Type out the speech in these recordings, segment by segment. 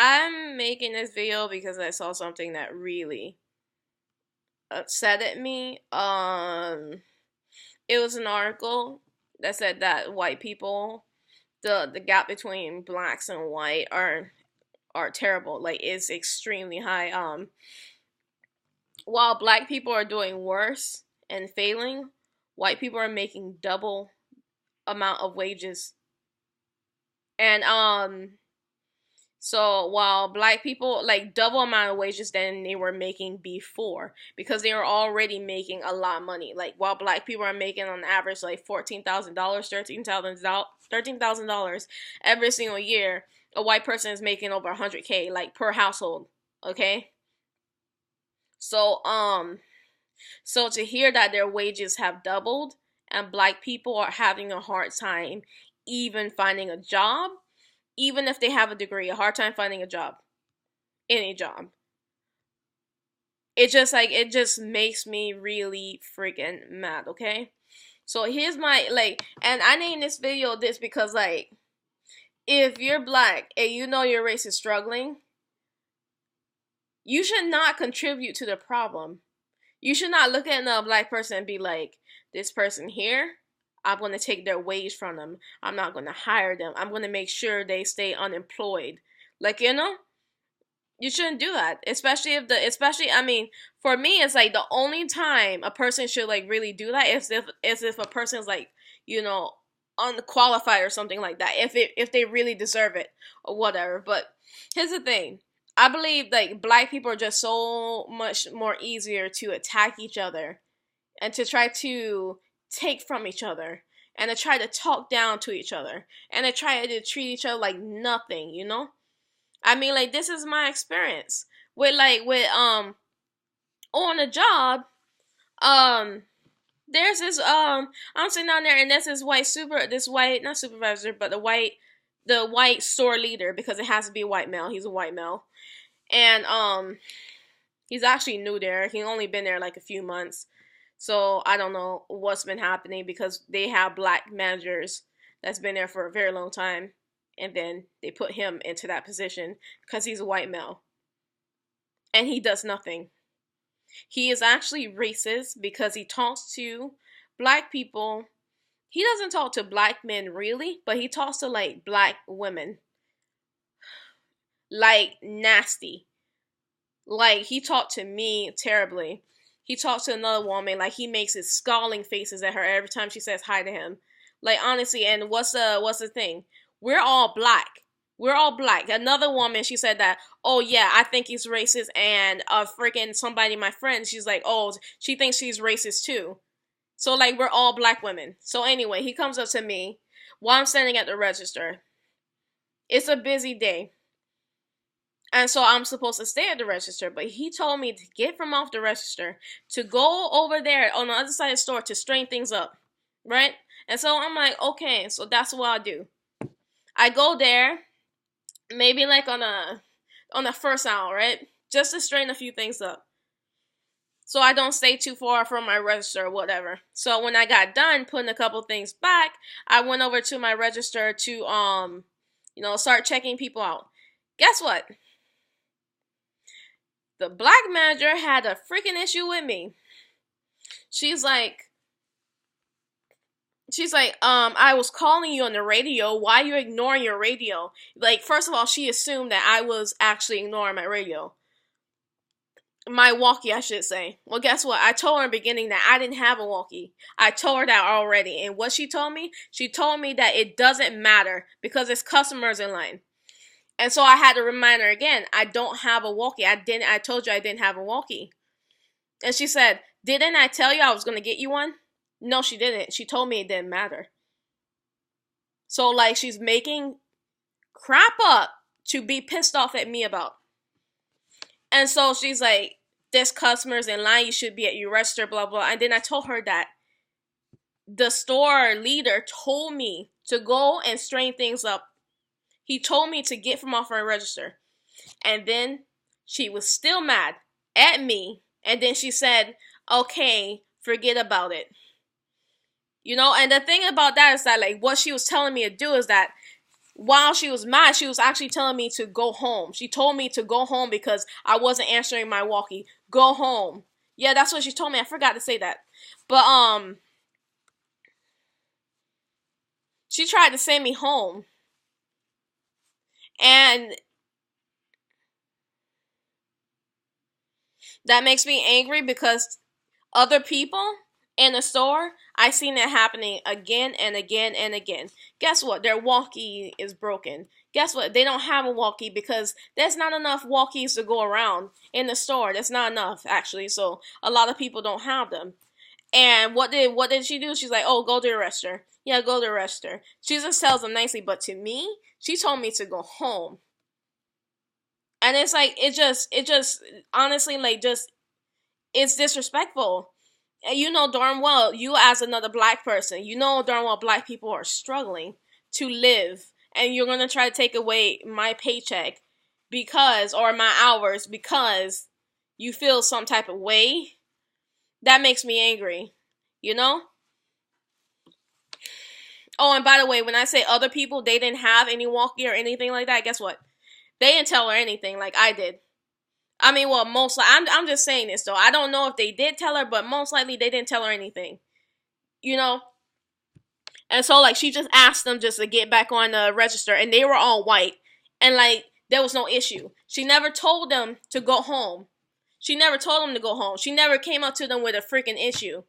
I'm making this video because I saw something that really upset at me. It was an article that said that white people, the gap between blacks and white are terrible. Like it's extremely high. While black people are doing worse and failing, white people are making double amount of wages. And so while black people like double amount of wages than they were making before because they were already making a lot of money. Like while black people are making on average like $14,000, $13,000 every single year, a white person is making over 100K like per household. Okay? So so to hear that their wages have doubled and black people are having a hard time even finding a job, even if they have a degree, a hard time finding a job, any job. It just makes me really freaking mad, okay? So here's my and I named this video this because if you're black and you know your race is struggling, you should not contribute to the problem. You should not look at another black person and be like, this person here, I'm going to take their wage from them. I'm not going to hire them. I'm going to make sure they stay unemployed. You shouldn't do that. Especially, I mean, for me, it's like the only time a person should really do that is if a person's unqualified or something like that. If they really deserve it or whatever. But here's the thing. I believe black people are just so much more easier to attack each other and to try to take from each other and to try to talk down to each other and to try to treat each other like nothing, you know? I mean, this is my experience with on the job. There's this I'm sitting down there and there's this white not supervisor but the white store leader, because it has to be a white male. He's a white male. And he's actually new there. He only been there like a few months. So I don't know what's been happening because they have black managers that's been there for a very long time. And then they put him into that position because he's a white male. And he does nothing. He is actually racist because he talks to black people. He doesn't talk to black men really, but he talks to black women. Nasty. He talked to me terribly. He talks to another woman, he makes his scowling faces at her every time she says hi to him. Honestly, and what's the thing? We're all black. We're all black. Another woman, she said that, oh yeah, I think he's racist, and freaking somebody, my friend, she's like, oh, she thinks she's racist too. So we're all black women. So anyway, he comes up to me while I'm standing at the register. It's a busy day. And so I'm supposed to stay at the register, but he told me to get from off the register, to go over there on the other side of the store to straighten things up, right? And so I'm like, okay, so that's what I'll do. I go there, maybe on the first hour, right? Just to straighten a few things up. So I don't stay too far from my register or whatever. So when I got done putting a couple things back, I went over to my register to, start checking people out. Guess what? The black manager had a freaking issue with me. She's like, I was calling you on the radio. Why are you ignoring your radio? First of all, she assumed that I was actually ignoring my radio. My walkie, I should say. Well, guess what? I told her in the beginning that I didn't have a walkie. I told her that already. And what she told me? She told me that it doesn't matter because it's customers in line. And so I had to remind her again, I don't have a walkie. I told you I didn't have a walkie. And she said, didn't I tell you I was going to get you one? No, she didn't. She told me it didn't matter. So she's making crap up to be pissed off at me about. And so she's like, there's customers in line. You should be at your register, blah, blah. And then I told her that the store leader told me to go and straighten things up. He told me to get from off my register. And then she was still mad at me. And then she said, okay, forget about it. And the thing about that is that what she was telling me to do is that while she was mad, she was actually telling me to go home. She told me to go home because I wasn't answering my walkie. Go home. Yeah, that's what she told me. I forgot to say that. But she tried to send me home. And that makes me angry because other people in the store, I seen it happening again and again and again. Guess what? Their walkie is broken. Guess what? They don't have a walkie because there's not enough walkies to go around in the store. That's not enough actually. So a lot of people don't have them. And what did she do? She's like, "Oh, go to the register." Yeah, go to the register. She just tells them nicely, but to me, she told me to go home. And it's like it just honestly like just it's disrespectful. And you know darn well, you as another black person, you know darn well black people are struggling to live, and you're gonna try to take away my paycheck because or my hours because you feel some type of way. That makes me angry. You know? Oh, and by the way, when I say other people, they didn't have any walkie or anything like that, guess what? They didn't tell her anything like I did. I mean, well, I'm just saying this though. I don't know if they did tell her, but most likely they didn't tell her anything. You know? And so like she just asked them just to get back on the register, and they were all white, and like there was no issue. She never told them to go home. She never told them to go home. She never came up to them with a freaking issue.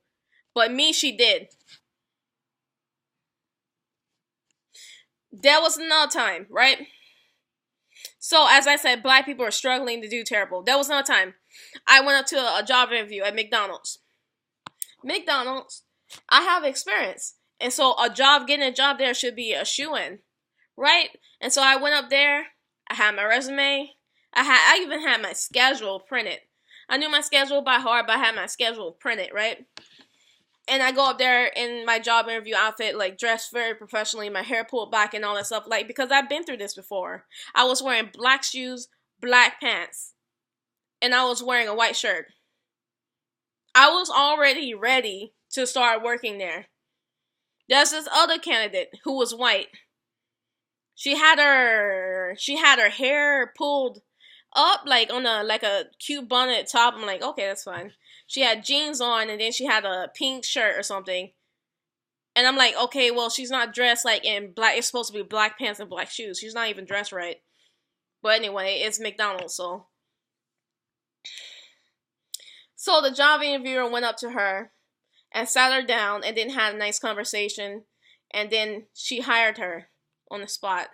But me, she did. There was another time, right? So as I said, black people are struggling to do terrible. There was another time. I went up to a job interview at McDonald's. McDonald's, I have experience. And so getting a job there should be a shoo-in, right? And so I went up there, I had my resume, I even had my schedule printed. I knew my schedule by heart, but I had my schedule printed, right? And I go up there in my job interview outfit, like dressed very professionally, my hair pulled back and all that stuff, like because I've been through this before. I was wearing black shoes, black pants, and I was wearing a white shirt. I was already ready to start working there. There's this other candidate who was white. She had her hair pulled up like on a cute bun at the top. I'm like, okay, that's fine. She had jeans on and then she had a pink shirt or something. And I'm like, okay, well, she's not dressed like in black. It's supposed to be black pants and black shoes. She's not even dressed right. But anyway, it's McDonald's, so. So the job interviewer went up to her and sat her down and then had a nice conversation. And then she hired her on the spot.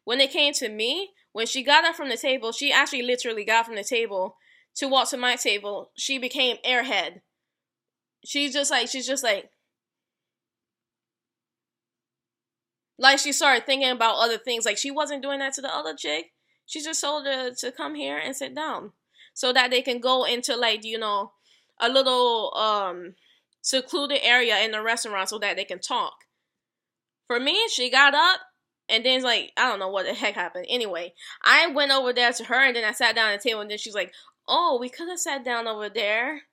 When it came to me, when she got up from the table, she actually literally got from the table to walk to my table. She became airhead. She's just like she started thinking about other things. Like she wasn't doing that to the other chick. She just told her to come here and sit down so that they can go into a little secluded area in the restaurant so that they can talk. For me, she got up and then it's like, I don't know what the heck happened. Anyway, I went over there to her and then I sat down at the table and then she's like, "Oh, we could have sat down over there."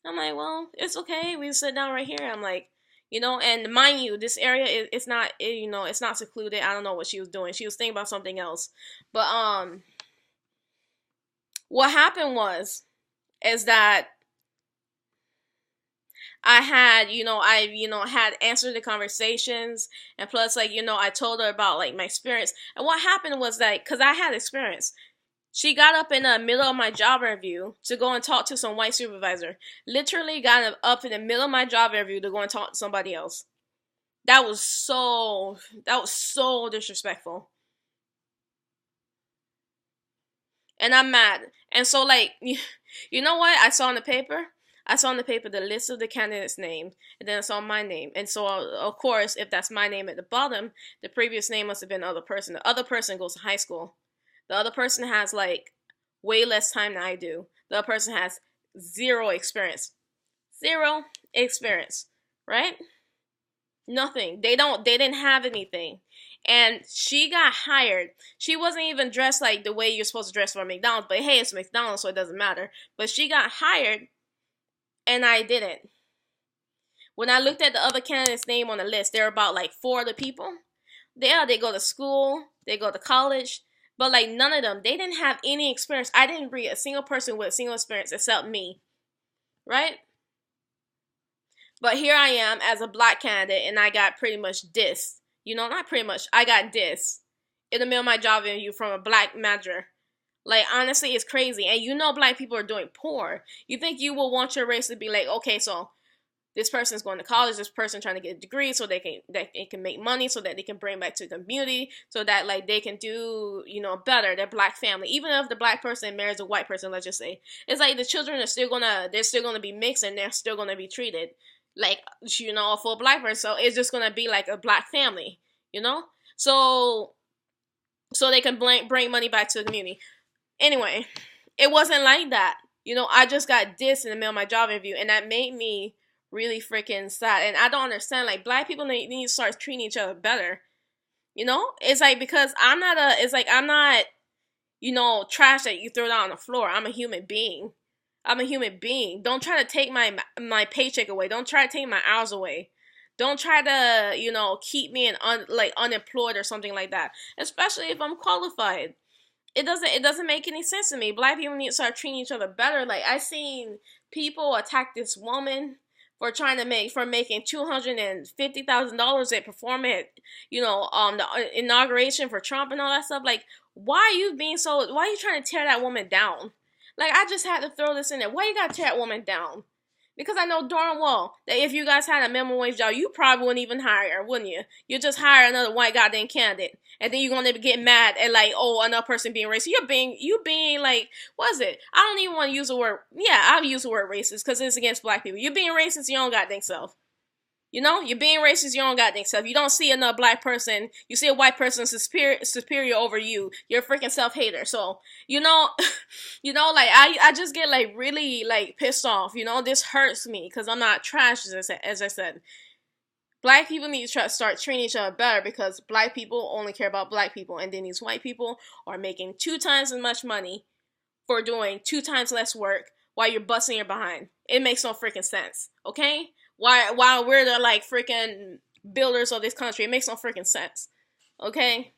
I'm like, "Well, it's okay. We sit down right here." I'm like, and mind you, this area it's not, it's not secluded. I don't know what she was doing. She was thinking about something else. But what happened is that I had, had answered the conversations, and plus, I told her about like my experience. And what happened was that, because I had experience, she got up in the middle of my job interview to go and talk to some white supervisor. Literally got up in the middle of my job interview to go and talk to somebody else. That was so disrespectful. And I'm mad. And so, like, you know what I saw in the paper? I saw in the paper the list of the candidates' names, and then I saw my name. And so, of course, if that's my name at the bottom, the previous name must have been the other person. The other person goes to high school. The other person has, like, way less time than I do. The other person has zero experience. Zero experience. Right? Nothing. They didn't have anything. And she got hired. She wasn't even dressed like the way you're supposed to dress for McDonald's. But hey, it's McDonald's, so it doesn't matter. But she got hired, and I didn't. When I looked at the other candidates' name on the list, there were about like 4 other people. They go to school, they go to college, but like none of them, they didn't have any experience. I didn't read a single person with a single experience except me, right? But here I am as a black candidate, and I got pretty much dissed. You know, not pretty much. I got dissed in the middle of my job interview from a black manager. Like, honestly, it's crazy. And you know black people are doing poor. You think you will want your race to be like, okay, so this person's going to college, this person trying to get a degree so they can make money, so that they can bring back to the community, so that like they can do, you know, better their black family. Even if the black person marries a white person, let's just say, it's like the children are they're still gonna be mixed, and they're still gonna be treated like, you know, a full black person. So it's just gonna be like a black family, you know. So they can bring money back to the community. Anyway, it wasn't like that. You know, I just got dissed in the middle of my job interview, and that made me really freaking sad. And I don't understand, like, black people need to start treating each other better. You know? It's like, because I'm not, you know, trash that you throw down on the floor. I'm a human being. I'm a human being. Don't try to take my paycheck away. Don't try to take my hours away. Don't try to, you know, keep me unemployed or something like that. Especially if I'm qualified. It doesn't make any sense to me. Black people need to start treating each other better. Like, I seen people attack this woman for making $250,000 at performing at, you know, the inauguration for Trump and all that stuff. Like, why are you trying to tear that woman down? Like, I just had to throw this in there. Why you gotta tear that woman down? Because I know darn well that if you guys had a minimum wage job, you probably wouldn't even hire her, wouldn't you? You'd just hire another white goddamn candidate. And then you're gonna get mad at, like, oh, another person being racist. You being like, what is it? I don't even want to use the word, yeah, I'll use the word racist because it's against black people. You're being racist, your own goddamn self. You know, you're being racist, your own goddamn self. You don't see another black person, you see a white person superior over you. You're a freaking self-hater. So, you know, like, I just get, like, really, like, pissed off. You know, this hurts me because I'm not trash, as I said. Black people need to start treating each other better, because black people only care about black people, and then these white people are making 2 times as much money for doing 2 times less work while you're busting your behind. It makes no freaking sense, okay? While we're the, like, freaking builders of this country, it makes no freaking sense, okay?